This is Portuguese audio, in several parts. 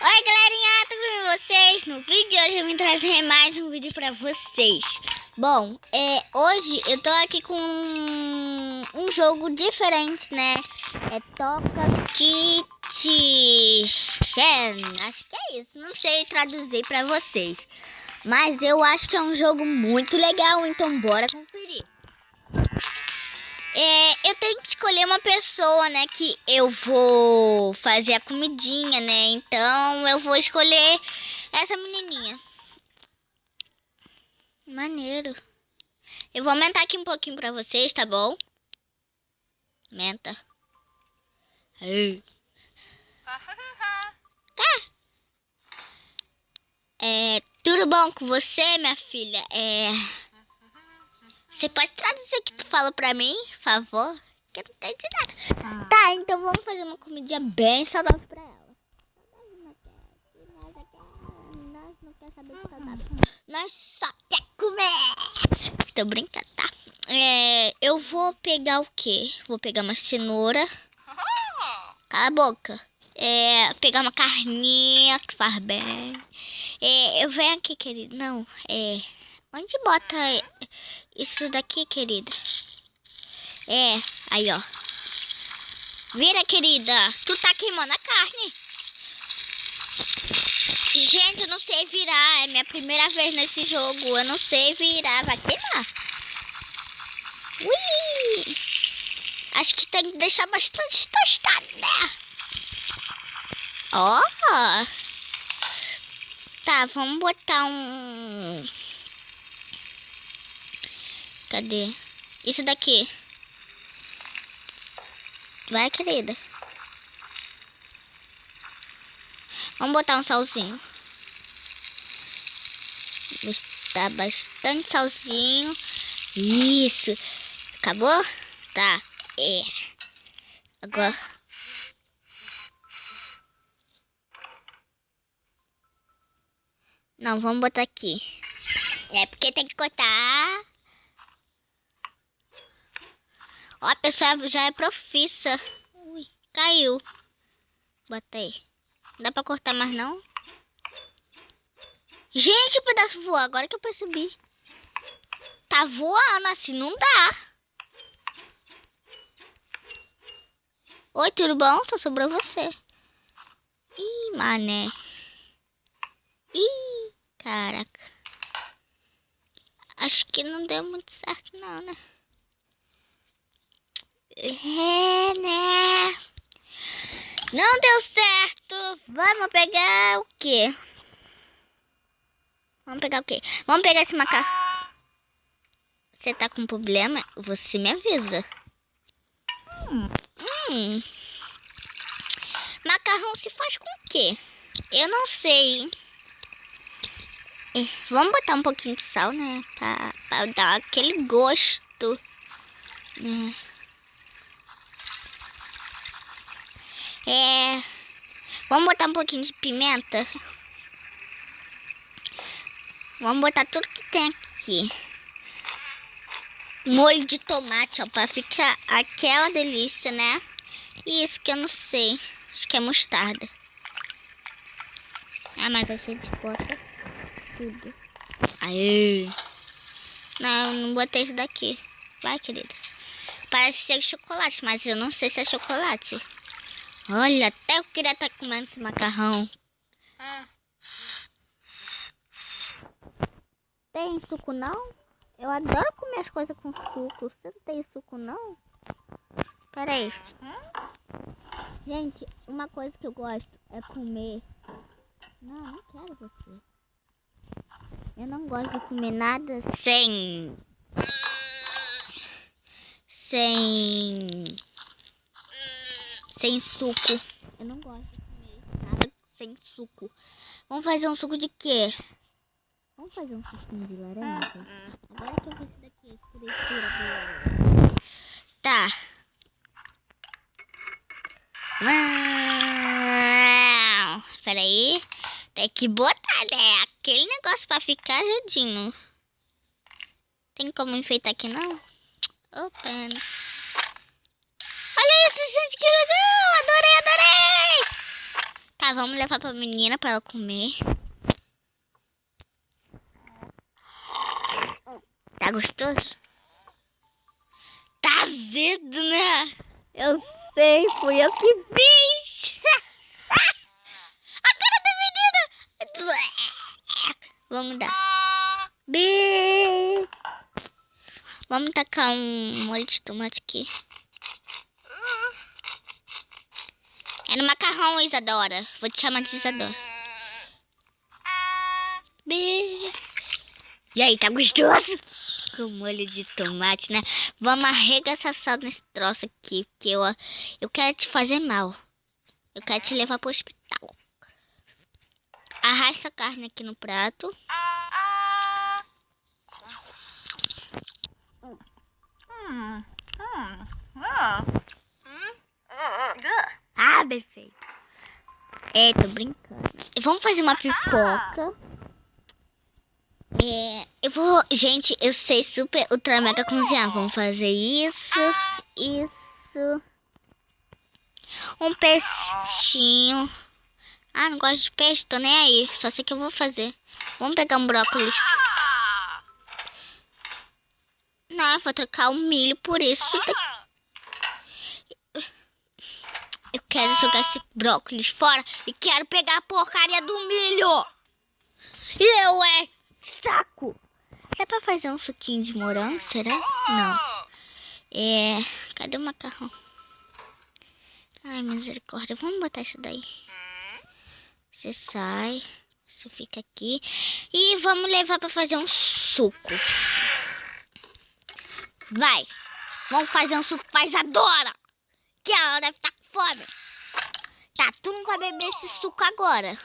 Oi galerinha, tudo bem com vocês? No vídeo de hoje eu vim trazer mais um vídeo pra vocês. Bom, hoje eu tô aqui com um jogo diferente, né? É Toca Kitchen. Acho que é isso, não sei traduzir pra vocês. Mas eu acho que é um jogo muito legal, então bora conferir. Eu tenho que escolher uma pessoa, né, que eu vou fazer a comidinha, né, então eu vou escolher essa menininha. Maneiro. Eu vou aumentar aqui um pouquinho pra vocês, tá bom? Aumenta. Aí. Tudo bom com você, minha filha? Você pode traduzir o que tu falou pra mim, por favor? Que eu não entendi nada. Tá, então vamos fazer uma comidinha bem saudável pra ela. Nós não quer saber de saudável. Nós só quer comer. Tô brincando, tá? Eu vou pegar o quê? Vou pegar uma cenoura. Cala a boca. Pegar uma carninha que faz bem. Eu venho aqui, querido. Não, onde bota isso daqui, querida? Aí, ó. Vira, querida. Tu tá queimando a carne. Gente, eu não sei virar. É minha primeira vez nesse jogo. Eu não sei virar. Vai queimar. Ui! Acho que tem que deixar bastante tostado, né? Ó! Tá, vamos botar um... Cadê? Isso daqui. Vai, querida. Vamos botar um salzinho. Botar bastante salzinho. Isso. Acabou? Tá. Agora. Não, vamos botar aqui. Porque tem que cortar. Ó, a pessoa já é profissa. Ui, caiu. Botei. Não dá pra cortar mais não? Gente, o pedaço voou. Agora que eu percebi. Tá voando assim, não dá. Oi, tudo bom? Só sobrou você. Ih, mané. Ih, caraca. Acho que não deu muito certo não, né? Né? Não deu certo. Vamos pegar o quê? Vamos pegar o quê? Vamos pegar esse macarrão. Você tá com problema? Você me avisa. Macarrão se faz com o quê? Eu não sei. Vamos botar um pouquinho de sal, né? Pra dar aquele gosto. Vamos botar um pouquinho de pimenta. Vamos botar tudo que tem aqui. Molho de tomate, ó, pra ficar aquela delícia, né? E isso que eu não sei. Acho que é mostarda. Mas a gente bota tudo. Aí. Não, não botei isso daqui. Vai, querida. Parece ser chocolate, mas eu não sei se é chocolate. Olha, até eu queria estar comendo esse macarrão. Tem suco não? Eu adoro comer as coisas com suco. Você não tem suco não? Pera aí. Gente, uma coisa que eu gosto é comer... Não quero você. Eu não gosto de comer nada sem suco. Eu não gosto de comer nada sem suco. Vamos fazer um suco de quê? Vamos fazer um suquinho de laranja? Agora que eu vi isso daqui, essa textura do... Tá. Pera aí. Tem que botar, né? Aquele negócio pra ficar redinho. Tem como enfeitar aqui, não? Pena. Olha isso, gente, que legal! Adorei! Tá, Tá, vamos levar pra menina pra ela comer. Tá gostoso? Tá azedo, né? Eu sei, fui eu que fiz. A cara da menina. Vamos dar. Vamos tacar um molho de tomate aqui. É no macarrão, Isadora. Vou te chamar de Isadora. E aí, tá gostoso? Com molho de tomate, né? Vamos arregaçar nesse troço aqui. Porque eu quero te fazer mal. Eu quero te levar pro hospital. Arrasta a carne aqui no prato. Ah, perfeito. É, tô brincando. Vamos fazer uma pipoca. Gente, eu sei super ultra mega cozinhar. Vamos fazer isso. Um peixinho. Ah, não gosto de peixe, tô nem aí. Só sei que eu vou fazer. Vamos pegar um brócolis. Não, eu vou trocar o milho por isso. Eu quero jogar esse brócolis fora e quero pegar a porcaria do milho. Saco. É pra fazer um suquinho de morango, será? Não. Cadê o macarrão? Ai, misericórdia. Vamos botar isso daí. Você sai. Você fica aqui. E vamos levar pra fazer um suco. Vai. Vamos fazer um suco pra Isadora. Que ela deve estar com fome. Tá, tu não vai beber esse suco agora.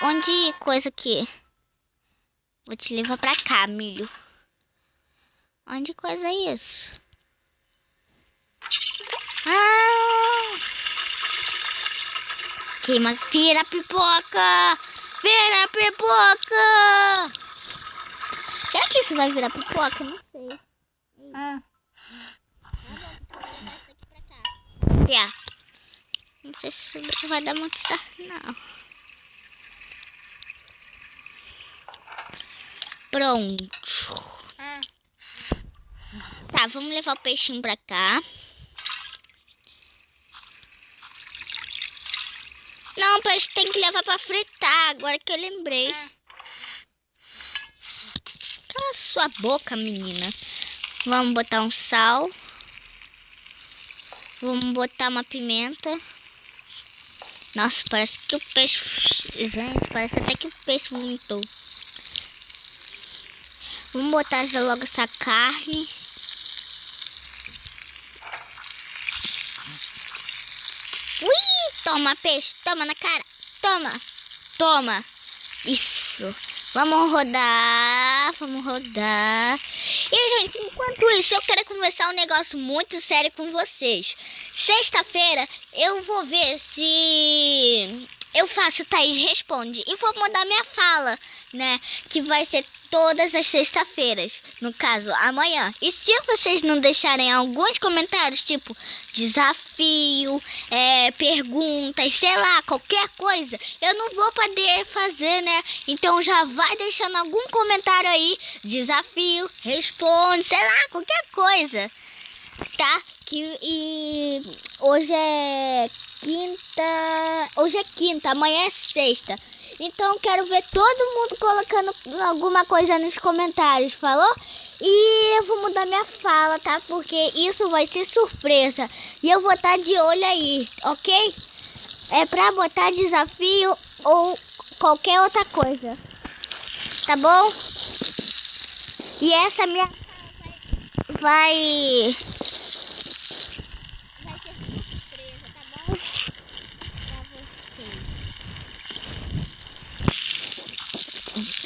Onde coisa aqui? Vou te levar pra cá, milho. Onde coisa é isso? Queima, vira a pipoca! Vira a pipoca! Será que isso vai virar pipoca? Não sei. Não sei se isso vai dar muito certo, não. Pronto. Tá, vamos levar o peixinho pra cá. Não, o peixe tem que levar pra fritar, agora que eu lembrei. Cala sua boca, menina. Vamos botar um sal. Vamos botar uma pimenta. Nossa, parece que o peixe... Gente, parece até que o peixe vomitou. Vamos botar já logo essa carne. Ui! Toma, peixe. Toma na cara. Toma. Toma. Isso. Vamos rodar. Vamos rodar. E, gente, enquanto isso, eu quero conversar um negócio muito sério com vocês. Sexta-feira, eu vou ver se eu faço Thaís Responde. E vou mudar minha fala, né? Que vai ser todas as sextas-feiras. No caso, amanhã. E se vocês não deixarem alguns comentários, tipo desafio, perguntas, sei lá, qualquer coisa, eu não vou poder fazer, né? Então já vai deixando algum comentário desafio, responde, sei lá, qualquer coisa, tá? E hoje é quinta, amanhã é sexta. Então quero ver todo mundo colocando alguma coisa nos comentários, falou? E eu vou mudar minha fala, tá? Porque isso vai ser surpresa. E eu vou estar de olho aí, ok? É pra botar desafio ou qualquer outra coisa. Tá bom? E essa minha vai ser surpresa, tá bom?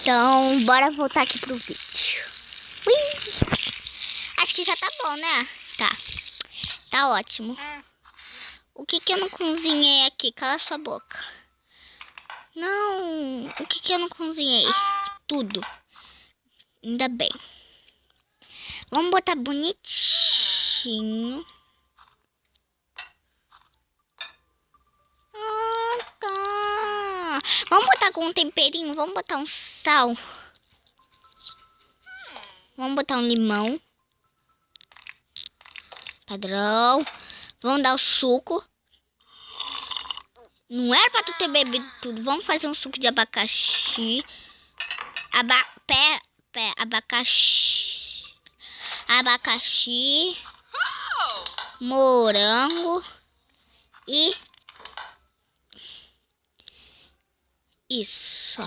Então, bora voltar aqui pro vídeo. Ui! Acho que já tá bom, né? Tá ótimo. O que eu não cozinhei aqui? Cala sua boca. Não, o que eu não cozinhei? Tudo. Ainda bem. Vamos botar bonitinho. Vamos botar com um temperinho. Vamos botar um sal. Vamos botar um limão. Padrão. Vamos dar o suco. Não era pra tu ter bebido tudo. Vamos fazer um suco de abacaxi. Abacaxi. Abacaxi. Morango. E... isso.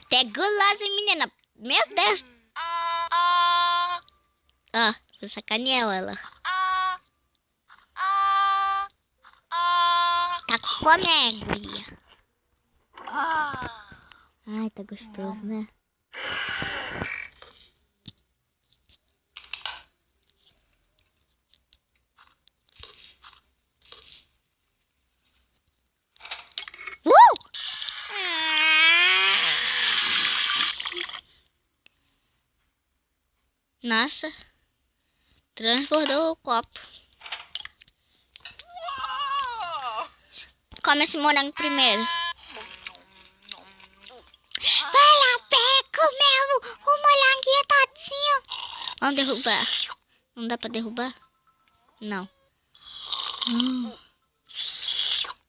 Até gulosa, menina. Meu Deus. Ó, vou sacanear ela. Tá com fome, guria? Ai, tá gostoso, né? Nossa, transbordou o copo. Come esse morango primeiro. Vai lá, pega, comeu o moranguinho todinho. Vamos derrubar. Não dá pra derrubar? Não.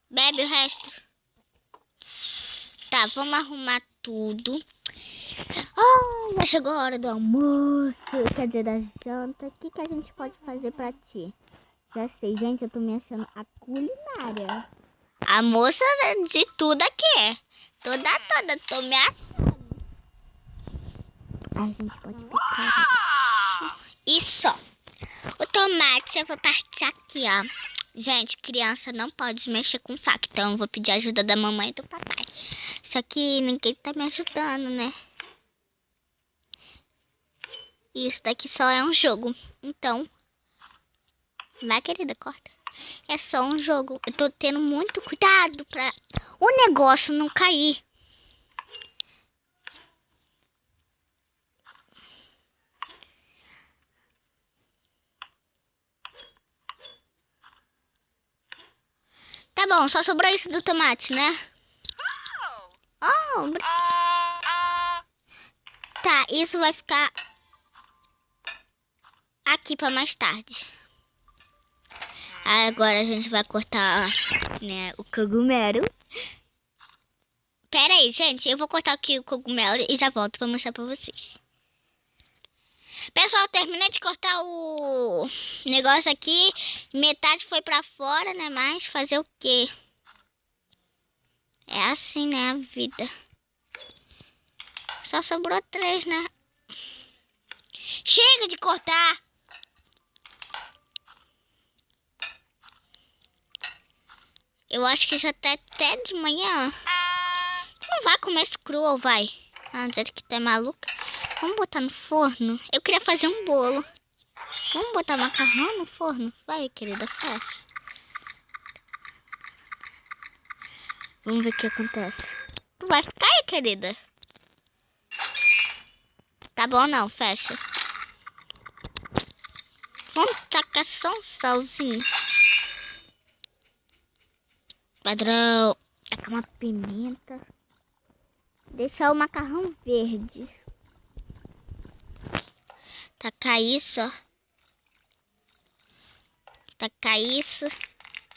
Bebe o resto. Tá, vamos arrumar tudo. Oh, já chegou a hora do almoço, quer dizer, da janta. O que a gente pode fazer pra ti? Já sei, gente, eu tô me achando a culinária. A moça de tudo aqui. Toda, tô me achando. A gente pode picar isso. O tomate eu vou partir aqui, ó. Gente, criança não pode mexer com faca, então eu vou pedir ajuda da mamãe e do papai. Só que ninguém tá me ajudando, né? Isso daqui só é um jogo. Então, vai, querida, corta. É só um jogo. Eu tô tendo muito cuidado pra o negócio não cair. Tá bom, só sobrou isso do tomate, né? Oh, tá, isso vai ficar aqui pra mais tarde. Agora a gente vai cortar, né, o cogumelo. Pera aí, gente, eu vou cortar aqui o cogumelo e já volto pra mostrar pra vocês. Pessoal, terminei de cortar o negócio aqui. Metade foi pra fora, né, mas fazer o quê? É assim, né, a vida. Só sobrou 3, né? Chega de cortar! Eu acho que já tá até de manhã. Tu não vai comer isso cru ou vai? Ah, dizer que tu é maluca. Vamos botar no forno? Eu queria fazer um bolo. Vamos botar macarrão no forno? Vai, querida, faz. Vamos ver o que acontece. Tu vai ficar aí, querida? Tá bom, não, fecha. Vamos tacar só um salzinho. Padrão. Tacar uma pimenta. Deixar o macarrão verde. Tacar isso, ó. Tacar isso.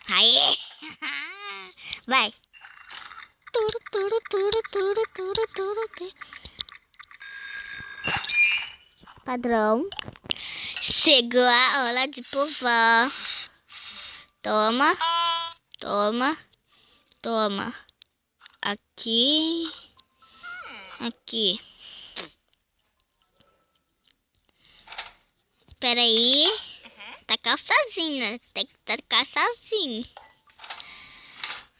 Aê! Vai. Turu, turu, turu, turu, turu, turu, turu. Padrão. Chegou a hora de provar. Toma. Toma. Toma. Aqui. Aqui. Espera aí. Tacar sozinho, né? Tem que tacar sozinho.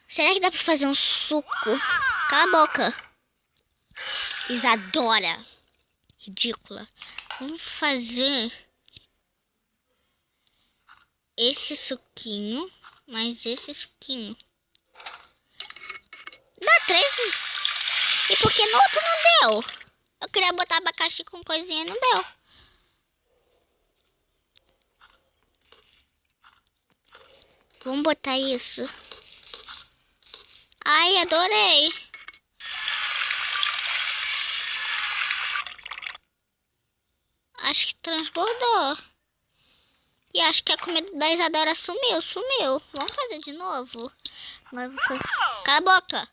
Será que dá pra fazer um suco? Cala a boca. Isadora. Ridícula. Vamos fazer esse suquinho. Mais esse suquinho. Dá 3. E por que no outro não deu? Eu queria botar abacaxi com coisinha e não deu. Vamos botar isso Ai, adorei. Acho que transbordou. E acho que a comida da Isadora sumiu. Vamos fazer de novo? Agora eu vou fazer... Cala a boca.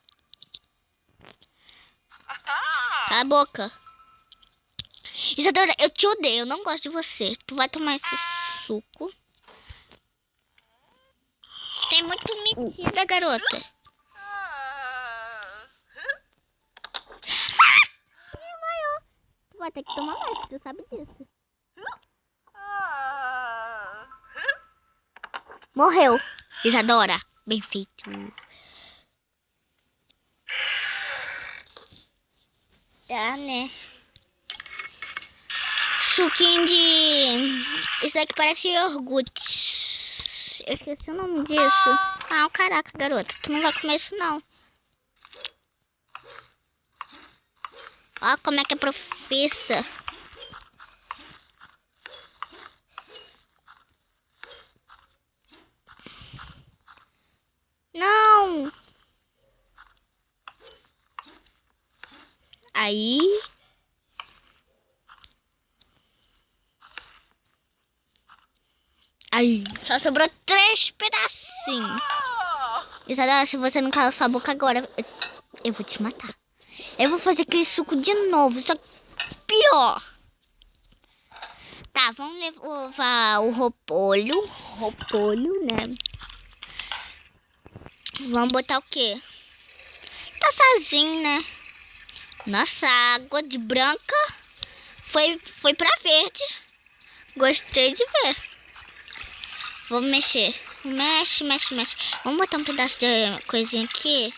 Cala a boca. Isadora, eu te odeio. Eu não gosto de você. Tu vai tomar esse suco. Tem muito metida, garota. Desmaiou. Tu vai ter que tomar mais, tu sabe disso. Morreu. Isadora, bem feito. Tá, né? Suquinho de... Isso daqui parece iogurte. Eu esqueci o nome disso. Ah, caraca, garota. Tu não vai comer isso, não. Ó como é que é profissa. Não. Aí... Aí, só sobrou 3 pedacinhos. Isadora, se você não calar sua boca agora, eu vou te matar. Eu vou fazer aquele suco de novo, só que pior. Tá, vamos levar o repolho, né? Vamos botar o quê? Tá sozinho, né? Nossa, a água de branca foi pra verde. Gostei de ver. Vou mexer. Mexe. Vamos botar um pedaço de coisinha aqui.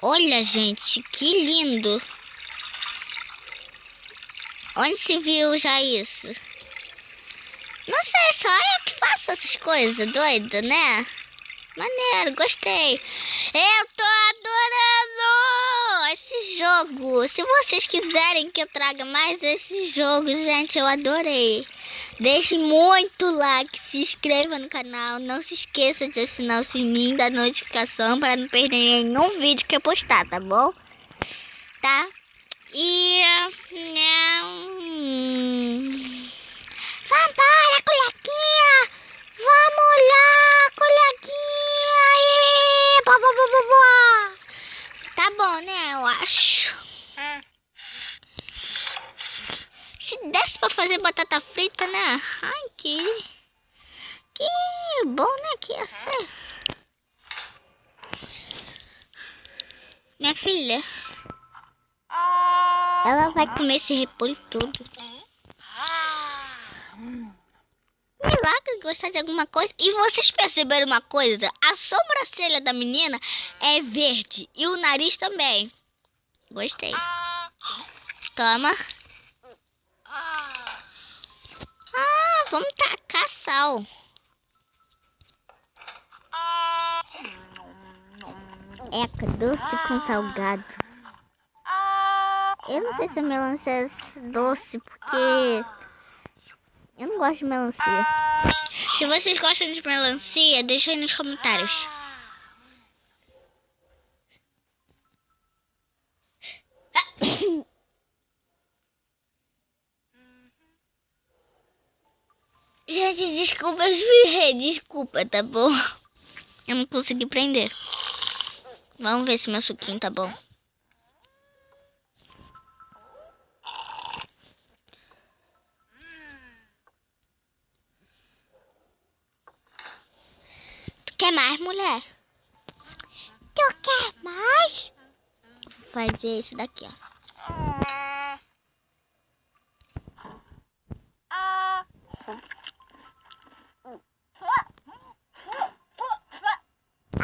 Olha, gente, que lindo. Onde se viu já isso? Não sei, só eu que faço essas coisas doidas, né? Maneiro, gostei. Eu tô adorando esse jogo. Se vocês quiserem que eu traga mais esse jogo, gente, eu adorei. Deixe muito like, se inscreva no canal. Não se esqueça de assinar o sininho da notificação para não perder nenhum vídeo que eu postar, tá bom? Tá? E... Vambora, coleguinha! Vamos lá, coleguinha! Aê! Tá bom, né? Eu acho. Se desse pra fazer batata frita, né? Ai, que bom, né? Que ia ser. Minha filha, ela vai comer esse repolho todo. Milagre gostar de alguma coisa. E vocês perceberam uma coisa? A sobrancelha da menina é verde. E o nariz também. Gostei. Toma. Ah, vamos tacar sal. Eca, doce com salgado. Eu não sei se a melancia é doce, porque eu não gosto de melancia. Se vocês gostam de melancia, deixa aí nos comentários. Gente, desculpa, eu espirrei. Desculpa, tá bom? Eu não consegui prender. Vamos ver se meu suquinho tá bom. Tu quer mais, mulher? Tu quer mais? Vou fazer isso daqui, ó. Ah,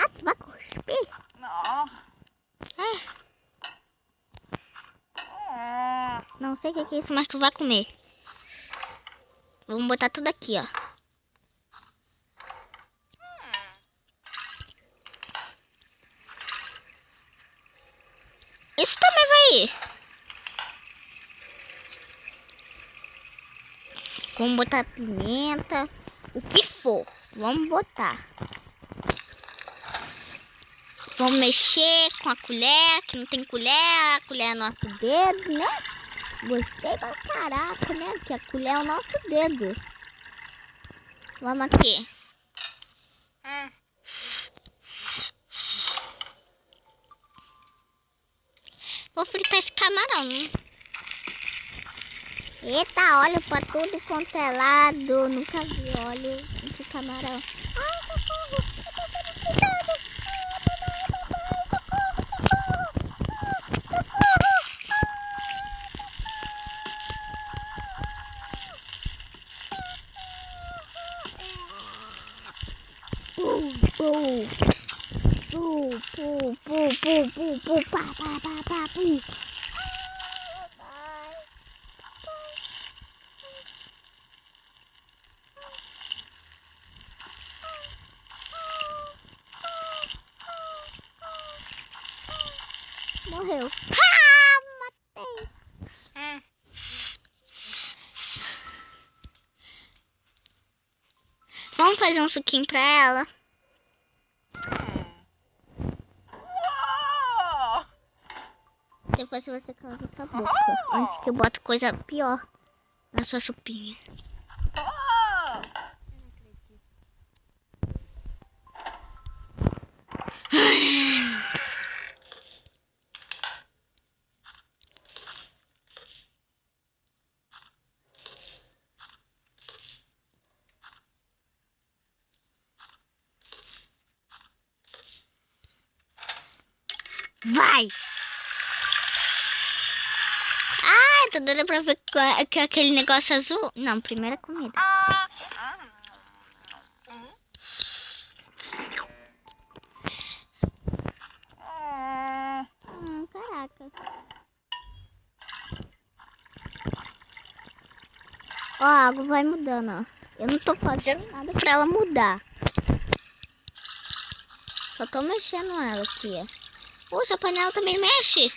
tu vai cuspir? Não sei o que é isso, mas tu vai comer. Vamos botar tudo aqui, ó. Isso também vai ir. Vamos botar pimenta. O que for. Vamos botar. Vamos mexer com a colher, que não tem colher. A colher é nosso dedo, né? Gostei pra caraca, né? Porque a colher é o nosso dedo. Vamos aqui. Vou fritar esse camarão, né? Eita, olha pra tudo quanto é lado. Nunca vi óleo esse camarão. Ai, socorro! Eu tô sendo fritado! Pá, pá, pá, pá, pu. Morreu. Matei. Vamos fazer um suquinho pra ela. Depois você cala sua boca. Antes que eu bote coisa pior na sua sopinha. Vai! Ai, tô dando pra ver que aquele negócio azul. Não, primeira comida. Caraca. Ó, a água vai mudando, ó. Eu não tô fazendo nada pra ela mudar. Só tô mexendo ela aqui, ó. Poxa, a panela também mexe.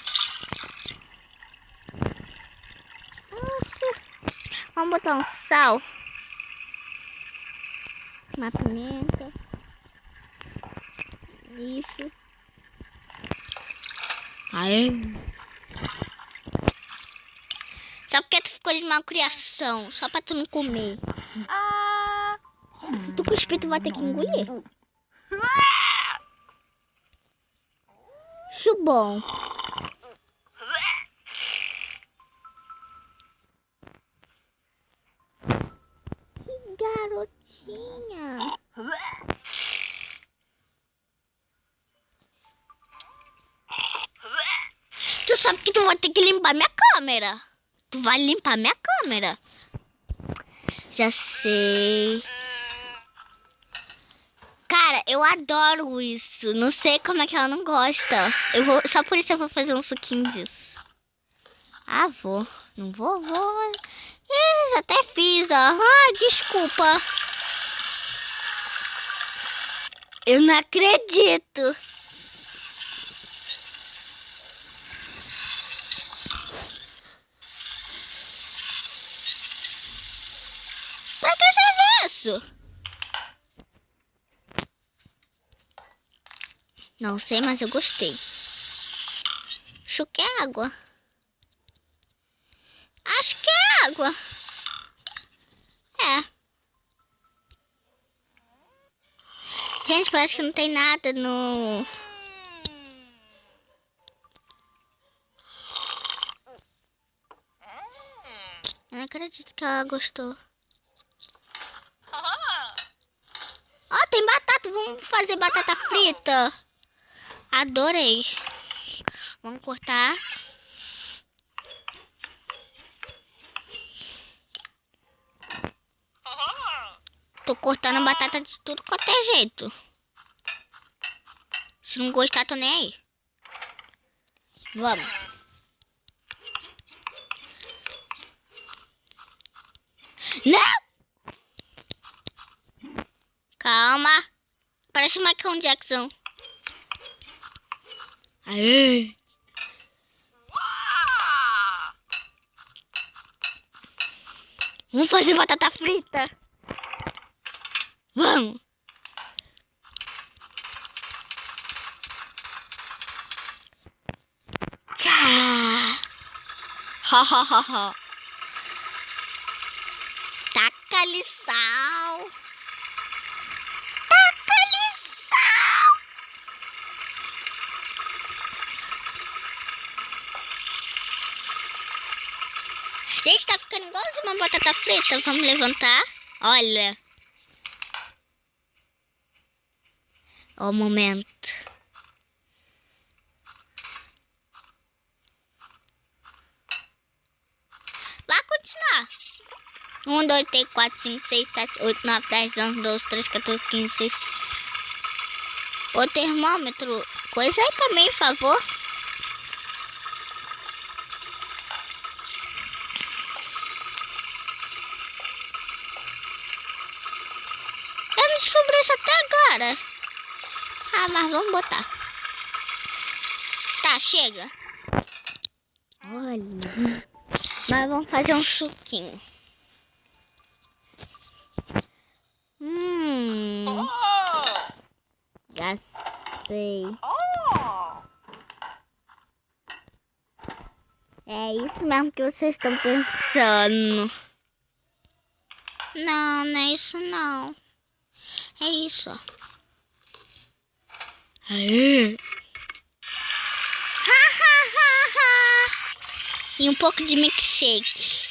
Vamos botar um sal. Uma pimenta. Isso. Aí. Só porque tu ficou de malcriação. Só pra tu não comer. Se tu cuspir, tu vai ter que engolir. Acho bom. Que garotinha. Tu sabe que tu vai ter que limpar minha câmera. Tu vai limpar minha câmera. Já sei. Cara, eu adoro isso. Não sei como é que ela não gosta. Só por isso eu vou fazer um suquinho disso. Ah, vou. Não vou, vou. Ih, já até fiz, ó. Ah, desculpa. Eu não acredito. Pra que serve isso? Não sei, mas eu gostei. Acho que é água. Acho que é água. É. Gente, parece que não tem nada no... Eu não acredito que ela gostou. Ó, tem batata. Vamos fazer batata frita. Adorei. Vamos cortar. Tô cortando batata de tudo quanto é jeito. Se não gostar, tô nem aí. Vamos. Não! Calma. Parece o Michael Jackson. Aê! Vamos fazer batata frita. Vamos. Taca-lhe sal. Taca-lhe sal. Gente, tá ficando igualzinho uma batata frita. Vamos levantar. Olha. Ó o momento. Vai continuar. 1, 2, 3, 4, 5, 6, 7, 8, 9, 10, 11, 12, 13, 14, 15, 16. O termômetro, coisa aí pra mim, por favor. Eu não descobri isso até agora. Ah, mas vamos botar. Tá, chega. Olha. Mas vamos fazer um suquinho. Já sei. É isso mesmo que vocês estão pensando. Não, não é isso não. É isso, ó. Aê. E um pouco de milkshake.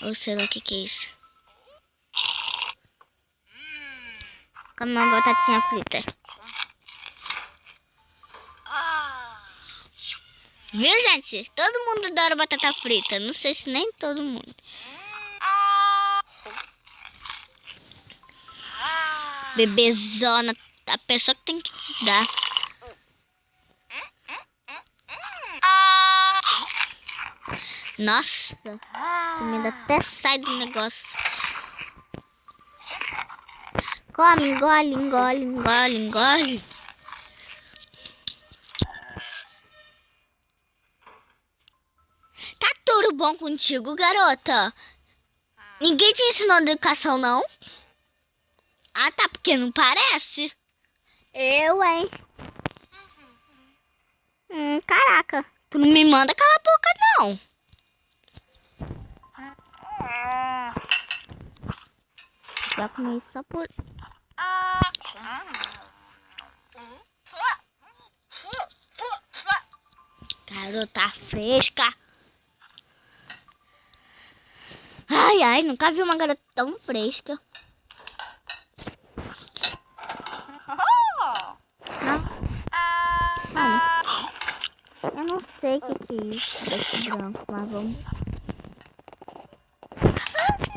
Ou sei lá o que é isso. Com uma batatinha frita. Viu, gente? Todo mundo adora batata frita. Não sei se nem todo mundo. Bebezona. A pessoa que tem que te dar. Nossa. A comida até sai do negócio. Come, engole, engole, engole, engole. Tá tudo bom contigo, garota? Ninguém te ensinou educação, não? Ah, tá, porque não parece. Eu, hein? Caraca. Tu não me manda calar a boca, não. Vai comer isso só por... Garota fresca. Ai, ai, nunca vi uma garota tão fresca. Não. Eu não sei o que é isso desse branco, mas vamos...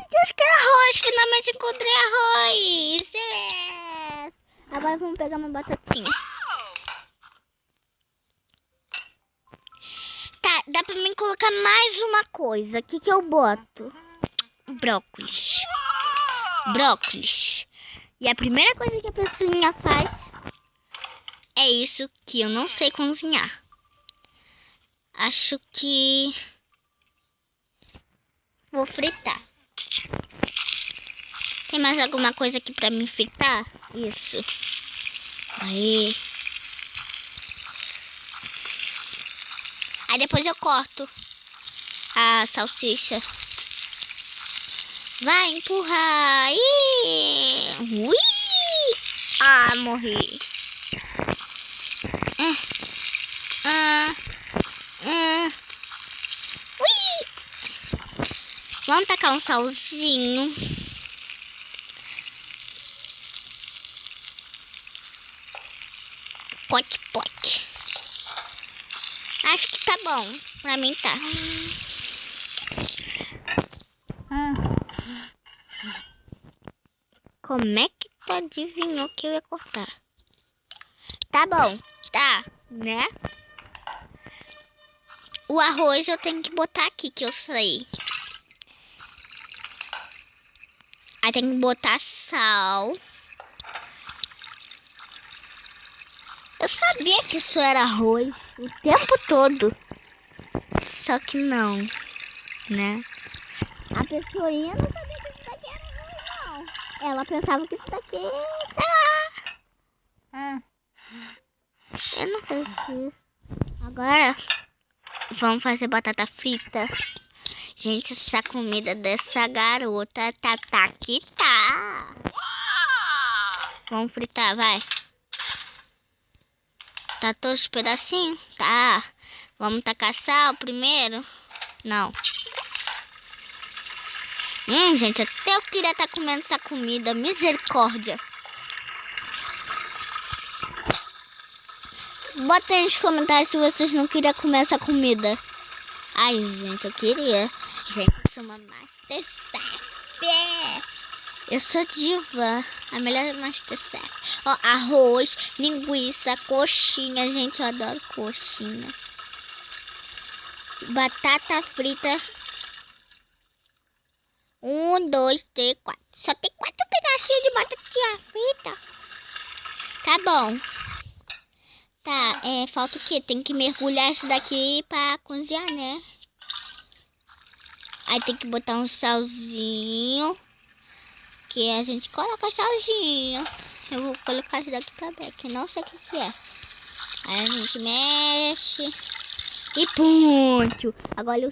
Deus, que arroz! Finalmente encontrei arroz! Yes! Agora vamos pegar uma batatinha. Tá, dá pra mim colocar mais uma coisa. O que eu boto? Brócolis. Brócolis. E a primeira coisa que a pessoinha faz é isso que eu não sei cozinhar. Acho que vou fritar. Tem mais alguma coisa aqui pra me fritar? Isso. Aí. Aí depois eu corto a salsicha. Vai empurrar. Ui! Ah, morri. Ui! Vamos tacar um salzinho. Poc, poc. Acho que tá bom. Pra mim tá. Como é que tu adivinhou que eu ia cortar? Tá bom. Tá, né? O arroz eu tenho que botar aqui, que eu sei. Aí tem que botar sal. Eu sabia que isso era arroz o tempo todo. Só que não, né? A pessoinha não sabia que isso daqui era arroz, não. Ela pensava que isso daqui, sei lá. Eu não sei se isso. Agora, Vamos fazer batata frita. Gente, essa comida dessa garota tá que tá. Vamos fritar, vai. Tá todos os pedacinhos? Tá. Vamos tacar sal primeiro? Não. Gente, até eu queria estar comendo essa comida. Misericórdia. Bota aí nos comentários se vocês não queriam comer essa comida. Ai, gente, eu queria. Gente, eu sou uma Masterchef. Eu sou diva. A melhor Masterchef. Ó, arroz, linguiça, coxinha. Gente, eu adoro coxinha. Batata frita. 1, 2, 3, 4. Só tem 4 pedacinhos de batatinha frita. Tá bom. Tá, falta o quê? Tem que mergulhar isso daqui pra cozinhar, né? Aí tem que botar um salzinho. Que a gente coloca salzinho. Eu vou colocar isso daqui também, que não sei o que é. Aí a gente mexe. E pronto. Agora eu...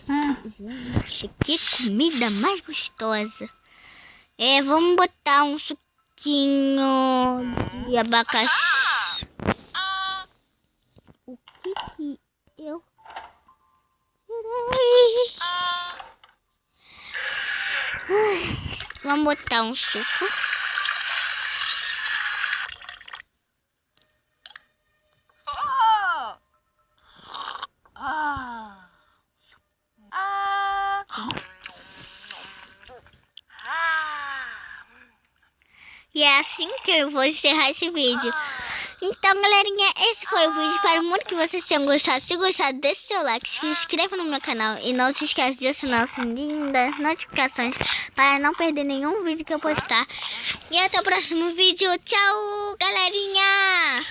Gente, que comida mais gostosa. Vamos botar um suquinho de abacaxi. O que eu tirei? Vamos botar um suco. E é assim que eu vou encerrar esse vídeo. Então, galerinha, esse foi o vídeo. Espero muito que vocês tenham gostado. Se gostado, deixe seu like, se inscreva no meu canal. E não se esqueça de assinar o sininho das notificações para não perder nenhum vídeo que eu postar. E até o próximo vídeo. Tchau, galerinha!